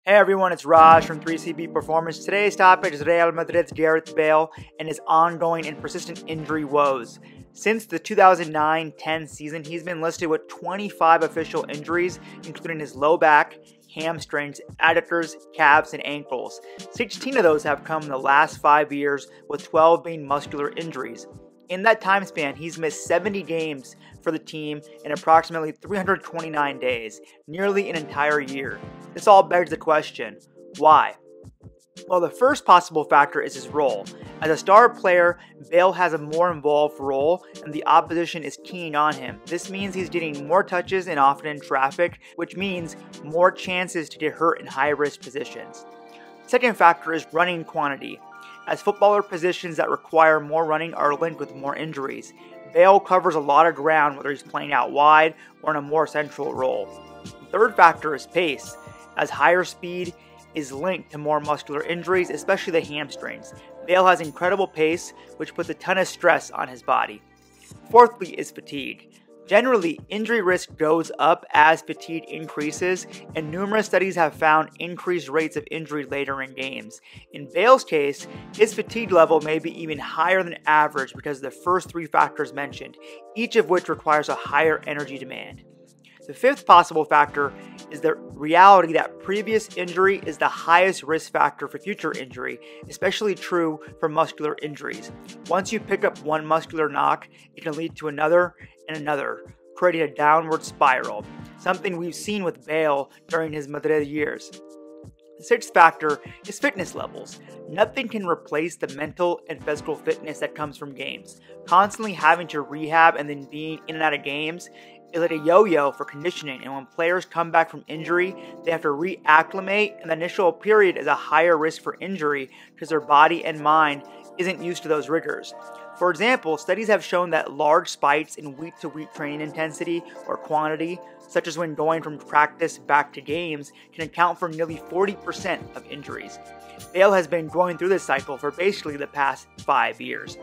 Hey everyone, it's Raj from 3CB Performance. Today's topic is Real Madrid's Gareth Bale and his ongoing and persistent injury woes. Since the 2009-10 season, he's been listed with 25 official injuries, including his low back, hamstrings, adductors, calves, and ankles. 16 of those have come in the last 5 years, with 12 being muscular injuries. In that time span, he's missed 70 games for the team in approximately 329 days, nearly an entire year. This all begs the question, why? Well, the first possible factor is his role. As a star player, Bale has a more involved role and the opposition is keen on him. This means he's getting more touches and often in traffic, which means more chances to get hurt in high-risk positions. Second factor is running quantity. As footballer positions that require more running are linked with more injuries. Bale covers a lot of ground whether he's playing out wide or in a more central role. The third factor is pace, as higher speed is linked to more muscular injuries, especially the hamstrings. Bale has incredible pace, which puts a ton of stress on his body. Fourthly is fatigue. Generally, injury risk goes up as fatigue increases, and numerous studies have found increased rates of injury later in games. In Bale's case, his fatigue level may be even higher than average because of the first 3 factors mentioned, each of which requires a higher energy demand. The fifth possible factor is the reality that previous injury is the highest risk factor for future injury, especially true for muscular injuries. Once you pick up one muscular knock, it can lead to another and another, creating a downward spiral, something we've seen with Bale during his Madrid years. The sixth factor is fitness levels. Nothing can replace the mental and physical fitness that comes from games. Constantly having to rehab and then being in and out of games is like a yo-yo for conditioning, and when players come back from injury, they have to reacclimate, and the initial period is a higher risk for injury because their body and mind isn't used to those rigors. For example, studies have shown that large spikes in week-to-week training intensity or quantity, such as when going from practice back to games, can account for nearly 40% of injuries. Bale has been going through this cycle for basically the past 5 years.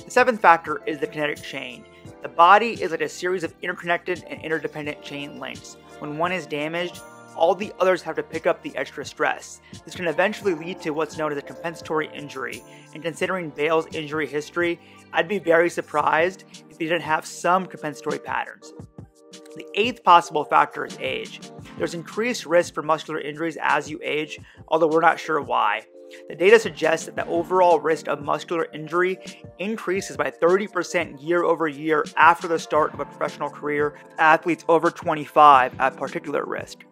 The seventh factor is the kinetic chain. The body is like a series of interconnected and interdependent chain links. When one is damaged, all the others have to pick up the extra stress. This can eventually lead to what's known as a compensatory injury, and considering Bale's injury history, I'd be very surprised if he didn't have some compensatory patterns. The eighth possible factor is age. There's increased risk for muscular injuries as you age, although we're not sure why. The data suggests that the overall risk of muscular injury increases by 30% year over year after the start of a professional career with athletes over 25 at particular risk.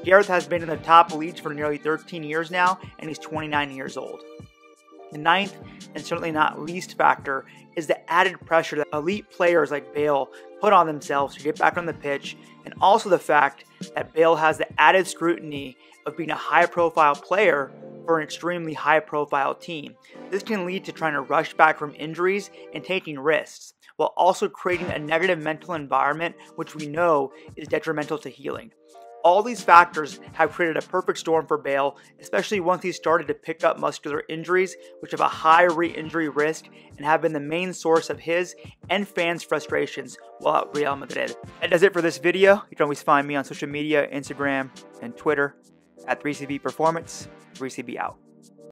Gareth has been in the top leagues for nearly 13 years now, and he's 29 years old. The ninth, and certainly not least factor, is the added pressure that elite players like Bale put on themselves to get back on the pitch, and also the fact that Bale has the added scrutiny of being a high-profile player for an extremely high-profile team. This can lead to trying to rush back from injuries and taking risks, while also creating a negative mental environment, which we know is detrimental to healing. All these factors have created a perfect storm for Bale, especially once he started to pick up muscular injuries, which have a high re-injury risk and have been the main source of his and fans' frustrations while at Real Madrid. That does it for this video. You can always find me on social media, Instagram and Twitter at 3CB Performance. 3CB out.